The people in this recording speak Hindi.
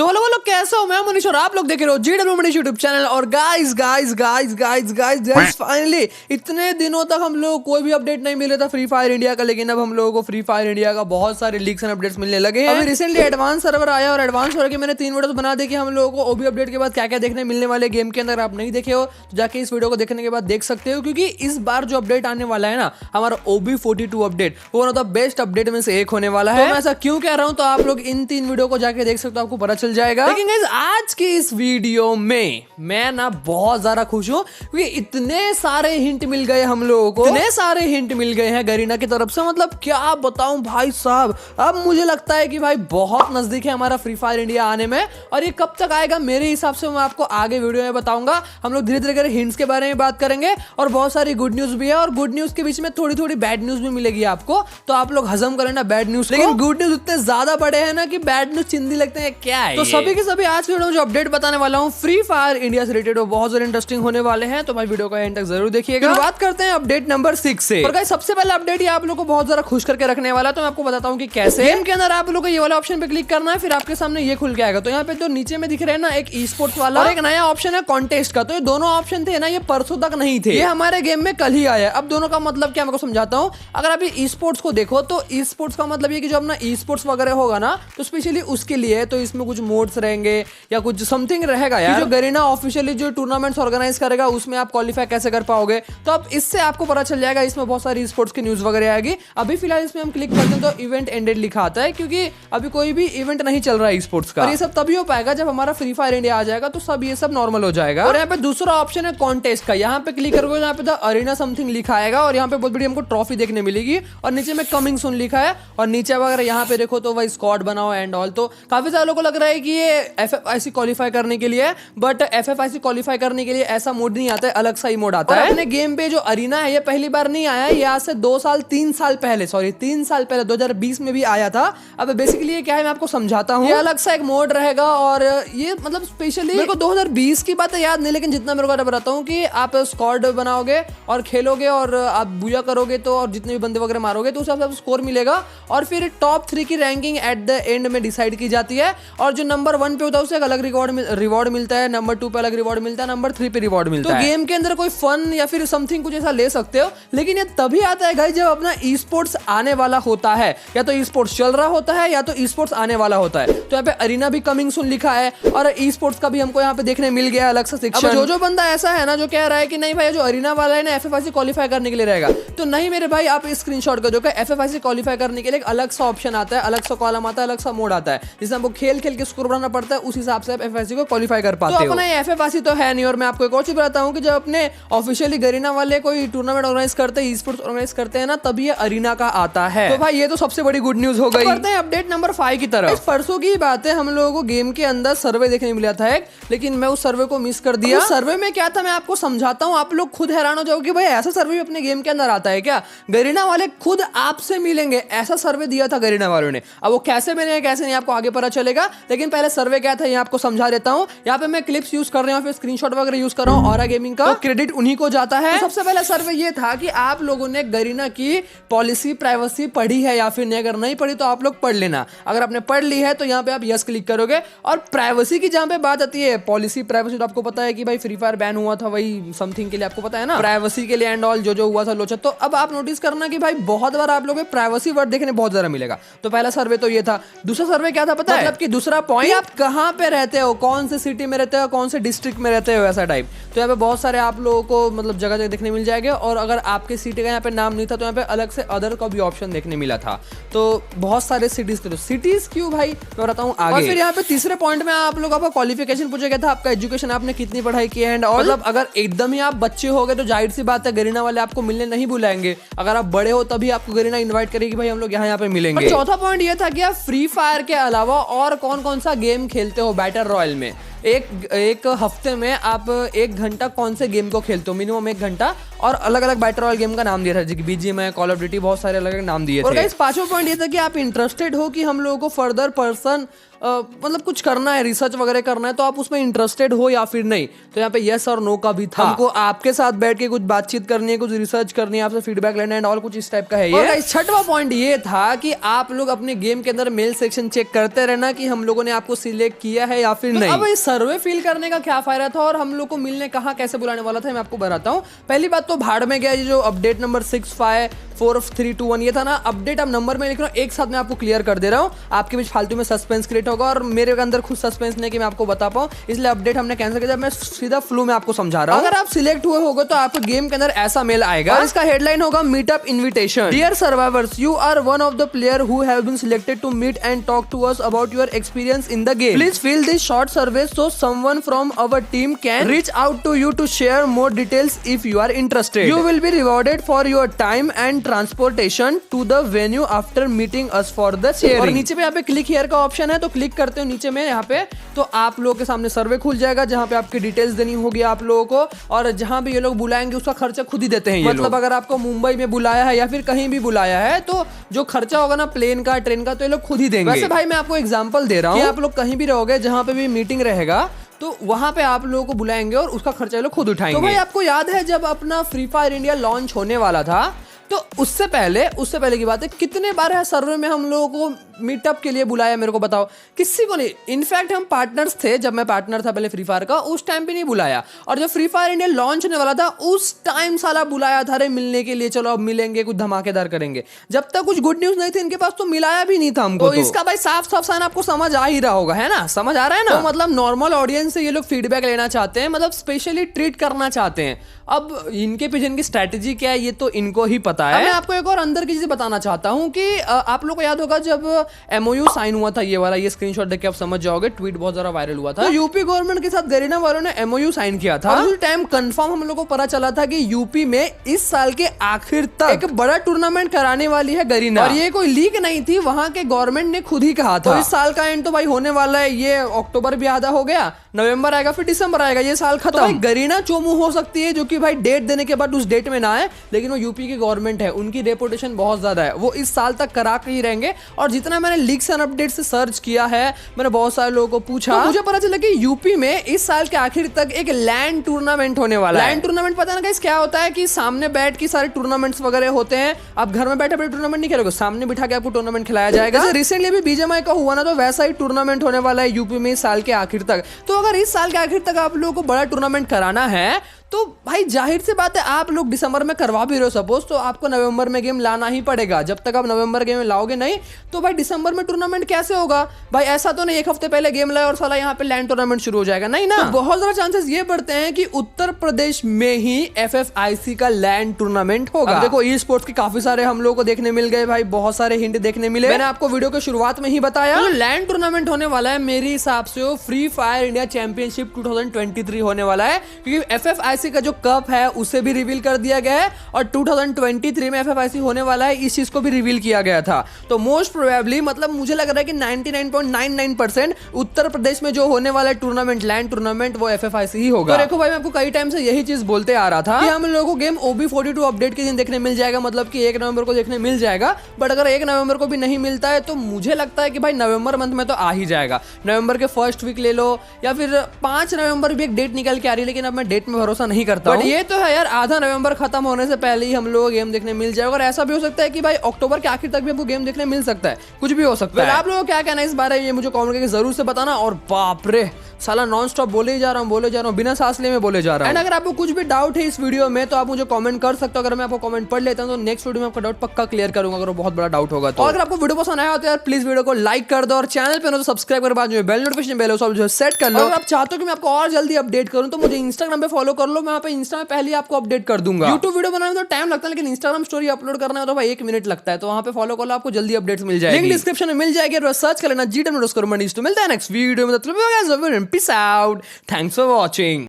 तो हेलो लोग, कैसे हो? मैं मनीष और आप लोग देख रहे हो जीडब्ल्यू मनीष यूट्यूब चैनल। और गाइस फाइनली इतने दिनों तक हम लोग कोई भी अपडेट नहीं मिले था फ्री फायर इंडिया का, लेकिन अब हम लोगों को फ्री फायर इंडिया का बहुत सारे लीक्स एंड अपडेट्स मिलने लगे हैं। अभी रिसेंटली एडवांस सर्वर आया और एडवांस सर्वर के मैंने 3 वीडियोस बना दी कि हम लोगों को ओबी अपडेट के बाद क्या क्या देखने मिलने वाले गेम के अंदर। आप नहीं देखे हो तो जाके इस वीडियो को देखने के बाद देख सकते हो, क्योंकि इस बार जो अपडेट आने वाला है ना, हमारा OB42 अपडेट, वो one of the best update में से एक होने वाला है। मैं ऐसा क्यों कह रहा हूं तो आप लोग इन 3 वीडियो को जाके देख सकते हो, आपको पता चल जाएगा। लेकिन गाइस आज की इस वीडियो में मैं ना बहुत ज्यादा खुश हूं, क्योंकि इतने सारे हिंट मिल गए हम लोगों को, इतने सारे हिंट मिल गए हैं गरीना की तरफ से। मतलब क्या बताऊं भाई साहब, अब मुझे लगता है कि भाई बहुत नजदीक है हमारा फ्री फायर इंडिया आने में। और ये कब तक आएगा मेरे हिसाब से मैं आपको आगे वीडियो में बताऊंगा। हम लोग धीरे धीरे हिंट्स के बारे में बात करेंगे और बहुत सारी गुड न्यूज भी है, और गुड न्यूज के बीच में थोड़ी थोड़ी बैड न्यूज भी मिलेगी आपको, तो आप लोग हजम करें ना बैड न्यूज। लेकिन गुड न्यूज इतने ज्यादा बड़े हैं ना कि बैड न्यूज चिंदी लगते हैं। क्या है तो सभी के सभी आज के वीडियो में जो अपडेट बताने वाला हूं फ्री फायर इंडिया से रिलेटेड, वो बहुत ज्यादा इंटरेस्टिंग होने वाले हैं, तो भाई वीडियो को एंड तक जरूर देखिएगा। बात करते हैं अपडेट नंबर 6 से। और गाइस सबसे पहले अपडेट ये आप लोग को बहुत ज्यादा खुश करके रखने वाला है, तो मैं आपको बताता हूं कि कैसे। गेम के अंदर आप लोग को ये वाला ऑप्शन पे क्लिक करना है, फिर आपके सामने ये खुल के आएगा। तो यहाँ पे जो नीचे में दिख रहे हैं ना, एक ई स्पोर्ट्स वाला और एक नया ऑप्शन है कॉन्टेस्ट का। तो ये दोनों ऑप्शन थे ना, ये परसों तक नहीं थे, ये हमारे गेम में कल ही आया। अब दोनों का मतलब क्या मैं को समझाता हूँ। अगर आप ई स्पोर्ट्स को देखो तो ई स्पोर्ट्स का मतलब ये कि जो अपना ई स्पोर्ट्स वगैरह होगा ना, तो स्पेशली उसके लिए है। तो इसमें कुछ मोड्स रहेंगे या कुछ समथिंग रहेगा यार, जो गरीना ऑफिशियली जो टूर्नामेंट्स ऑर्गेनाइज करेगा उसमें आप क्वालिफाई कैसे कर पाओगे। तो अब इससे आपको पता चल जाएगा, इसमें बहुत सारी स्पोर्ट्स की न्यूज वगैरह आएगी। अभी फिलहाल इसमें हम क्लिक करते हैं तो इवेंट एंडेड लिखा आता है, क्योंकि अभी कोई भी इवेंट नहीं चल रहा है स्पोर्ट्स का। और ये सब तभी हो पाएगा जब हमारा फ्री फायर इंडिया आ जाएगा, तो सब ये सब नॉर्मल हो जाएगा। और यहाँ पे दूसरा ऑप्शन है कॉन्टेस्ट का, यहाँ पे क्लिक करोगे, यहाँ पे द अरीना समथिंग लिखा आएगा और यहाँ पे बहुत बड़ी हमको ट्रॉफी देखने मिलेगी। और नीचे में कमिंग सून लिखा है, और नीचे अगर यहाँ पे देखो तो वही स्क्वाड बनाओ एंड ऑल। तो काफी सारे लोगों को लग रहा है कि ये FFIC क्वालिफाई करने के लिए, बट FFIC क्वालिफाई करने के लिए ऐसा मोड नहीं आता है, अलग सा ही मोड आता है। अपने गेम पे जो अरीना है ये पहली बार नहीं आया है, ये आज से 3 साल पहले 2020 में भी आया था। अब बेसिकली ये क्या है मैं आपको समझाता हूँ। ये अलग सा एक मोड रहेगा, और ये मतलब स्पेशली मेरे को 2020 की बात याद नहीं, लेकिन जितना मेरे को बताता हूँ कि आप स्क्वाड बनाओगे और खेलोगे और आप बुया करोगे तो, और जितने भी बंदे वगैरह मारोगे तो उससे आपको स्कोर मिलेगा। और फिर टॉप 3 की रैंकिंग एट द एंड में डिसाइड की जाती है, और जो नंबर 1 पे होता है उसे एक अलग रिवॉर्ड मिलता है, नंबर 2 पे अलग रिवॉर्ड मिलता है, नंबर 3 पे रिवॉर्ड मिलता है। तो गेम के अंदर कोई फन या फिर समथिंग कुछ ऐसा ले सकते हो, लेकिन ये तभी आता है गाइस जब अपना ई स्पोर्ट्स आने वाला होता है, या तो ई स्पोर्ट्स चल रहा होता है या तो ई स्पोर्ट्स आने वाला होता है। तो यहाँ पे अरीना भी कमिंग सून लिखा है, और ई स्पोर्ट्स का भी हमको यहाँ पे देखने मिल गया अलग सा सेक्शन। अब जो बंदा ऐसा है ना जो कह रहा है कि नहीं भाई जो अरीना वाला है ना FFIC क्वालिफाई करने के लिए रहेगा, तो नहीं मेरे भाई, आप स्क्रीनशॉट कर दो कि FFIC क्वालिफाई करने के लिए एक अलग सा ऑप्शन आता है, अलग सा कॉलम आता है, अलग सा मोड आता है, जिसमें हमको खेल के स्कोर बनाना पड़ता है, उस हिसाब से आप FFIC को क्वालिफाई कर पाते हो। तो अपना FFIC तो है नहीं। और मैं आपको एक और चीज बताता हूँ कि जब अपने ऑफिशियली गरीना वाले कोई टूर्नामेंट ऑर्गेनाइज करते हैं, स्पोर्ट्स ऑर्गेनाइज करते हैं ना, तभी ये अरीना का आता है। तो भाई ये तो सबसे बड़ी गुड न्यूज हो गई। करते हैं अपडेट नंबर 5 की तरफ। परसों की बात है, हम लोगों को गेम के अंदर सर्वे देखने मिला था एक, लेकिन मैं उस सर्वे को मिस कर दिया। सर्वे में क्या था मैं आपको समझाता हूँ, आप लोग खुद हैरान हो जाओगे भाई ऐसा सर्वे अपने गेम के अंदर आता है क्या। गरीना वाले खुद आपसे मिलेंगे, ऐसा सर्वे दिया था गरीना वालों ने। अब वो कैसे मिलेंगे कैसे नहीं आपको आगे पता चलेगा, लेकिन पहले सर्वे क्या था ये आपको समझा देता हूँ। यहाँ पे मैं क्लिप्स यूज कर रहा हूँ, फिर स्क्रीनशॉट वगैरह यूज कर रहा हूँ, ऑरा गेमिंग का, तो क्रेडिट उन्हीं को जाता है। तो सबसे पहले सर्वे ये था कि आप लोगों ने गरीना की पॉलिसी प्राइवेसी पढ़ी है या फिर नहीं। अगर नहीं पढ़ी तो आप लोग पढ़ लेना, अगर आपने पढ़ ली है तो यहाँ पे आप यस क्लिक करोगे। और प्राइवेसी की जहाँ पे बात आती है, पॉलिसी प्राइवेसी, तो आपको पता है कि भाई फ्री फायर बैन हुआ था वही समथिंग के लिए, आपको पता है ना, प्राइवेसी के लिए एंड ऑल जो हुआ था लोचा। तो अब आप नोटिस करना कि भाई बहुत बार आप लोगों को प्राइवेसी वर्ड देखने बहुत ज्यादा मिलेगा। तो पहला सर्वे तो ये था। दूसरा सर्वे क्या था पता है, मतलब कि दूसरा पॉइंट, आप कहाँ पे रहते हो, कौन से सिटी में रहते हो, कौन से डिस्ट्रिक्ट में रहते हो, ऐसा टाइप। तो यहाँ पे बहुत सारे आप लोगों को मतलब जगह जगह देखने मिल जाएंगे। और अगर आपके सिटी का यहाँ पे नाम नहीं था तो यहाँ पे अलग से अदर का भी ऑप्शन देखने मिला था। तो बहुत सारे सिटीज थे। तो सिटीज क्यों भाई मैं बताता हूँ आगे। और फिर यहाँ पे तीसरे पॉइंट में आप लोग आपका क्वालिफिकेशन पूछा गया था, आपका एजुकेशन, आपने कितनी पढ़ाई की है एंड ऑल। मतलब अगर एकदम ही आप बच्चे हो गए तो जाहिर सी बात है गरीना वाले आपको मिलने नहीं बुलाएंगे। अगर आप बड़े हो तभी आपको गरीना इनवाइट करेगी भाई हम लोग यहाँ पे मिलेंगे। और चौथा पॉइंट ये था कि आप फ्री फायर के अलावा और कौन कौन सा गेम खेलते हो बैटल रॉयल में। एक हफ्ते में आप 1 घंटा कौन से गेम को खेलते हो, मिनिमम 1 घंटा, और अलग अलग बैटल रॉयल गेम का नाम दिया था, जैसे BGMI, कॉल ऑफ ड्यूटी, बहुत सारे अलग अलग नाम दिए थे। और गाइस 5वां पॉइंट ये था कि आप इंटरेस्टेड हो कि हम लोगों को फर्दर पर्सन मतलब कुछ करना है, रिसर्च वगैरह करना है, तो आप उसमें इंटरेस्टेड हो या फिर नहीं। तो यहाँ पे यस और नो का भी था। हमको आपके साथ बैठ के कुछ बातचीत करनी है, कुछ रिसर्च करनी है, आपसे फीडबैक लेना है और कुछ इस टाइप का है ये। 6वां पॉइंट ये था कि आप लोग अपने गेम के अंदर मेल सेक्शन चेक करते रहना कि हम लोगों ने आपको सिलेक्ट किया है या फिर नहीं। अब इस सर्वे फिल करने का क्या फायदा था और हम लोग को मिलने कहाँ कैसे बुलाने वाला था, मैं आपको बताता हूँ। पहली बात तो भाड़ में गया, ये जो अपडेट नंबर 6544321 ये था ना अपडेट, अब नंबर में लिख रहा हूँ, एक साथ में आपको क्लियर कर दे रहा हूँ, आपके बीच फालतू में सस्पेंस क्रिएट होगा और मेरे अंदर खुद सस्पेंस नहीं कि मैं आपको बता पाऊं, इसलिए अपडेट हमने कैंसिल किया। मैं सीधा फ्लो में आपको समझा रहा हूं। अगर आप सिलेक्ट हुए होगे तो आपको गेम के अंदर ऐसा मेल आएगा और इसका हेडलाइन होगा meetup invitation. Dear survivors, you are one of the player who have been selected to meet and talk to us about your experience in the game. Please fill this short survey so someone from our team can reach out to you to share more details if you are interested. You will be rewarded for your time and transportation to the venue after meeting us for the sharing. और नीचे पे यहाँ पे क्लिक हियर का ऑप्शन है, तो क्लिक करते हो नीचे में यहाँ पे, तो आप लोगों के सामने सर्वे खुल जाएगा जहां पे आपकी डिटेल्स देनी होगी आप लोगों को, और जहां भी ये लोग बुलाएंगे उसका खर्चा खुद ही देते हैं। मतलब अगर आपको मुंबई में बुलाया है या फिर कहीं भी बुलाया है तो जो खर्चा होगा ना प्लेन का, ट्रेन का, तो ये लोग खुद ही देंगे। वैसे भाई मैं आपको एग्जांपल दे रहा हूँ, आप लोग कहीं भी रहोगे जहां पे भी मीटिंग रहेगा तो वहां पे आप लोगों को बुलाएंगे और उसका खर्चा ये लोग खुद उठाएंगे। तो भाई आपको याद है जब अपना फ्री फायर इंडिया लॉन्च होने वाला था तो उससे पहले की बात है, कितने बार है सर्वे में हम लोगों को मीटअप के लिए बुलाया, मेरे को बताओ? किसी को नहीं। इनफैक्ट हम पार्टनर्स थे, जब मैं पार्टनर था पहले फ्री फायर का, उस टाइम पे नहीं बुलाया, और जब फ्री फायर इंडिया लॉन्च होने वाला था उस टाइम साला बुलाया था रे मिलने के लिए, चलो अब मिलेंगे, कुछ धमाकेदार करेंगे। जब तक कुछ गुड न्यूज नहीं थी इनके पास तो मिलाया भी नहीं था हमको। तो इसका भाई साफ साफ साइन आपको समझ आ ही रहा होगा, है ना? समझ आ रहा है ना? तो मतलब नॉर्मल ऑडियंस से ये लोग फीडबैक लेना चाहते हैं, मतलब स्पेशली ट्रीट करना चाहते हैं। अब इनके पीछे इनकी स्ट्रेटेजी क्या है ये तो इनको ही पता है। मैं आपको एक और अंदर की चीज बताना चाहता हूँ कि आप लोग को याद होगा जब MOU साइन हुआ था, ये वाला, ये स्क्रीनशॉट देख के आप समझ जाओगे, ट्वीट बहुत ज्यादा वायरल हुआ था। तो यूपी गवर्नमेंट के साथ गरीना वालों ने MOU साइन किया था। उस टाइम कंफर्म हम लोग को पता चला था कि यूपी में इस साल के आखिर तक एक बड़ा टूर्नामेंट कराने वाली है गरीना, और ये कोई लीक नहीं थी, वहां के गवर्नमेंट ने खुद ही कहा था। तो इस साल का एंड तो भाई होने वाला है, ये अक्टूबर भी आधा हो गया, नवंबर आएगा, फिर दिसंबर आएगा, ये साल खत्म। तो गरीना चोमू हो सकती है जो कि भाई डेट देने के बाद उस डेट में ना आए, लेकिन वो यूपी की गवर्नमेंट है, उनकी रेपुटेशन बहुत ज्यादा है, वो इस साल तक करा के ही रहेंगे। और जितना मैंने लीक्स एंड अपडेट से सर्च किया है, मैंने बहुत सारे लोगों को पूछा, तो मुझे पता चला कि यूपी में इस साल के आखिर तक एक लैंड टूर्नामेंट होने वाला है। लैंड टूर्नामेंट पता है ना गाइस क्या होता है? कि सामने बैठ के सारे टूर्नामेंट्स वगैरह होते हैं, आप घर में बैठे बैठे टूर्नामेंट नहीं खेलोगे, सामने बिठा के आपको टूर्नामेंट खिलाया जाएगा। जैसे रिसेंटली अभी BGMI का हुआ ना, तो वैसा ही टूर्नामेंट होने वाला है यूपी में इस साल के आखिर तक। तो अगर इस साल के आखिर तक आप लोगों को बड़ा टूर्नामेंट कराना है तो भाई जाहिर सी बात है, आप लोग दिसंबर में करवा भी रहे हो सपोज, तो आपको नवंबर में गेम लाना ही पड़ेगा। जब तक आप नवंबर गेम लाओगे नहीं तो भाई दिसंबर में टूर्नामेंट कैसे होगा? भाई ऐसा तो नहीं एक हफ्ते पहले गेम लाए और साला यहाँ पे लैंड टूर्नामेंट शुरू हो जाएगा, नहीं ना। तो बहुत ज्यादा चांसेस ये बढ़ते हैं कि उत्तर प्रदेश में ही FFIC का लैंड टूर्नामेंट होगा। देखो ई स्पोर्ट्स के काफी सारे हम लोग को देखने मिल गए भाई, बहुत सारे हिंट देखने मिले, मैंने आपको वीडियो के शुरुआत में ही बताया। तो लैंड टूर्नामेंट होने वाला है मेरे हिसाब से वो फ्री फायर इंडिया चैंपियनशिप 2023 होने वाला है, क्योंकि FFIC का जो कप है उसे भी रिवील कर दिया गया है और 2023 में FFIC होने वाला है, इस चीज को भी रिवील किया गया था। तो मोस्ट प्रोबेबली मतलब मुझे लग रहा है कि 99.99% उत्तर प्रदेश में जो होने वाला टूर्नामेंट, लैंड टूर्नामेंट, वो FFIC ही होगा। तो देखो भाई मैं आपको कई टाइम से यही चीज बोलते आ रहा था कि हम लोगों को गेम OB42 अपडेट के दिन देखने मिल जाएगा, मतलब कि 1 नवंबर को देखने मिल जाएगा। बट अगर 1 नवंबर को भी नहीं मिलता है तो मुझे लगता है कि भाई नवंबर मंथ में तो आ ही जाएगा। नवंबर के फर्स्ट वीक ले लो या फिर 5 नवंबर भी एक डेट निकल के आ रही है, लेकिन अब मैं डेट में भरोसा नहीं करता हूं। ये तो है यार, आधा नवंबर खत्म होने से पहले ही हम लोग गेम देखने मिल जाएगा, और ऐसा भी हो सकता है कि भाई अक्टूबर के आखिर तक भी हमको गेम देखने मिल सकता है, कुछ भी हो सकता है। आप लोगों को क्या कहना है इस बारे में, ये मुझे कमेंट करके जरूर से बताना। और बाप रे साला नॉन स्टॉप बोले जा रहा हूँ, बिना सांस लिए में बोले जा रहा हूँ। एंड अगर आपको कुछ भी डाउट है इस वीडियो में तो आप मुझे कमेंट कर सकते हो, अगर मैं आपको कमेंट पढ़ लेता हूँ तो नेक्स्ट वीडियो में आपका डाउट पक्का क्लियर करूंगा, अगर बहुत बड़ा डाउट होगा तो। अगर आपको वीडियो पसंद आया हो तो यार प्लीज वीडियो को लाइक कर दो, और चैनल पे तो सब्सक्राइब कर, बाद में बेल नोटिफिकेशन बेल जो सेट कर लो। अगर आप चाहते हो कि मैं आपको और जल्दी अपडेट करूं तो मुझे इंस्टाग्राम पे फॉलो कर लो, मैं वहाँ पे इंस्टा में पहले आपको अपडेट कर दूंगा। यूट्यूब वीडियो बनाने में तो टाइम लगता है, लेकिन इंस्टाग्राम स्टोरी अपलोड करना है तो भाई 1 मिनट लगता है, तो वहाँ पे फॉलो कर लो, आपको जल्दी अपडेट्स मिल जाएगी, लिंक डिस्क्रिप्शन में मिल जाएगी, सर्च कर लेना GTM। मिलता है नेक्स्ट वीडियो में, peace out, thanks for watching.